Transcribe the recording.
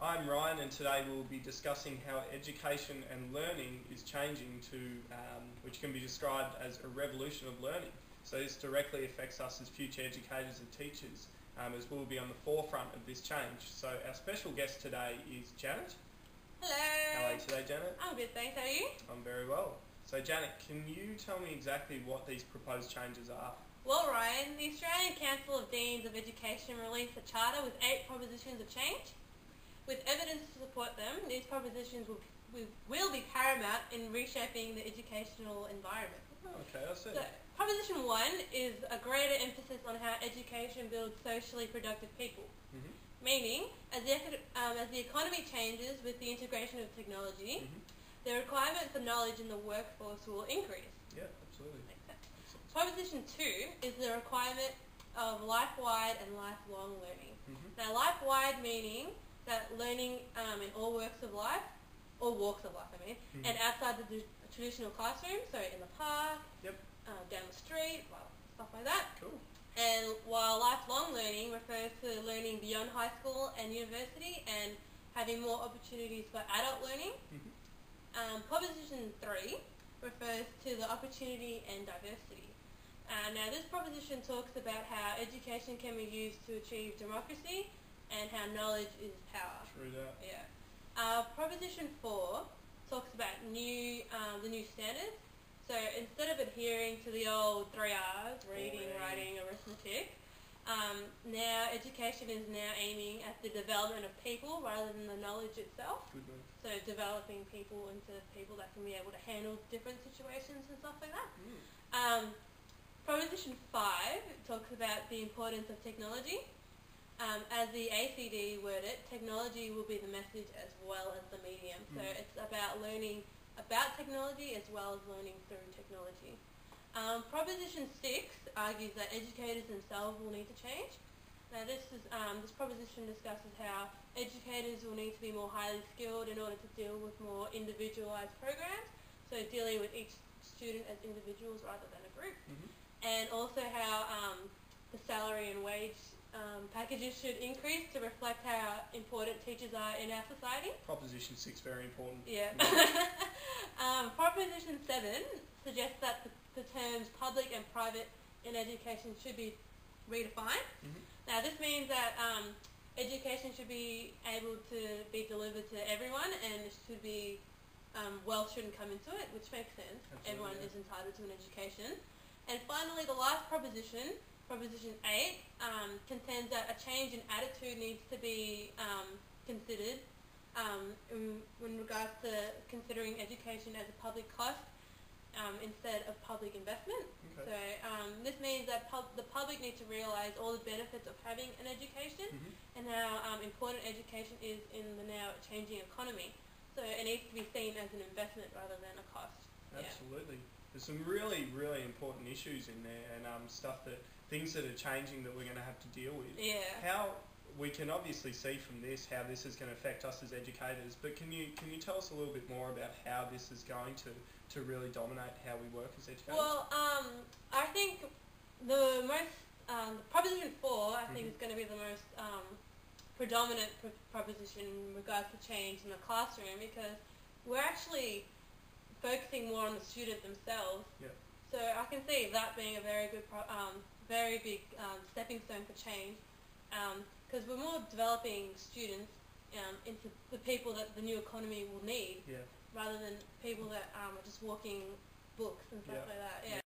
I'm Ryan, and today we'll be discussing how education and learning is changing to, which can be described as a revolution of learning. So this directly affects us as future educators and teachers, as we'll be on the forefront of this change. So our special guest today is Janet. Hello. How are you today, Janet? I'm good, thanks. How are you? I'm very well. So Janet, can you tell me exactly what these proposed changes are? Well, Ryan, the Australian Council of Deans of Education released a charter with 8 propositions of change. With evidence to support them, these propositions will be paramount in reshaping the educational environment. Oh, okay, I see. So, Proposition 1 is a greater emphasis on how education builds socially productive people. Meaning, as the economy changes with the integration of technology, the requirement for knowledge in the workforce will increase. Yeah, absolutely. Makes sense. Proposition 2 is the requirement of life-wide and lifelong learning. Now, life-wide meaning that learning in all walks of life, and outside the traditional classroom, so in the park, down the street, stuff like that. Cool. And while lifelong learning refers to learning beyond high school and university and having more opportunities for adult learning, Proposition 3 refers to the opportunity and diversity. Now this proposition talks about how education can be used to achieve democracy and how knowledge is power. True that. Yeah. Proposition 4 talks about the new standards. So instead of adhering to the old 3 R's, reading, writing, arithmetic, now education is now aiming at the development of people rather than the knowledge itself. Good move. So developing people into people that can be able to handle different situations and stuff like that. Proposition 5 talks about the importance of technology. As the ACD word it, technology will be the message as well as the medium. So it's about learning about technology as well as learning through technology. Proposition 6 argues that educators themselves will need to change. Now this proposition discusses how educators will need to be more highly skilled in order to deal with more individualised programs, so dealing with each student as individuals rather than a group, and also how the salary and wage packages should increase to reflect how important teachers are in our society. Proposition 6, very important. Yeah. Proposition 7 suggests that the terms public and private in education should be redefined. Now this means that education should be able to be delivered to everyone, and it should be wealth shouldn't come into it, which makes sense. Absolutely, everyone is entitled to an education. And finally, the last proposition, Proposition 8, contends that a change in attitude needs to be considered in regards to considering education as a public cost instead of public investment. So this means that the public need to realise all the benefits of having an education and how important education is in the now changing economy. So it needs to be seen as an investment rather than a cost. Absolutely. There's some really, really important issues in there, and things that are changing that we're going to have to deal with. Yeah. How we can obviously see from this how this is going to affect us as educators, but can you tell us a little bit more about how this is going to really dominate how we work as educators? Well, I think the most Proposition 4 I think is going to be the most predominant proposition in regards to change in the classroom, because we're actually focusing more on the student themselves. So I can see that being a very good, very big stepping stone for change, because we're more developing students into the people that the new economy will need, rather than people that are just walking books and stuff like that.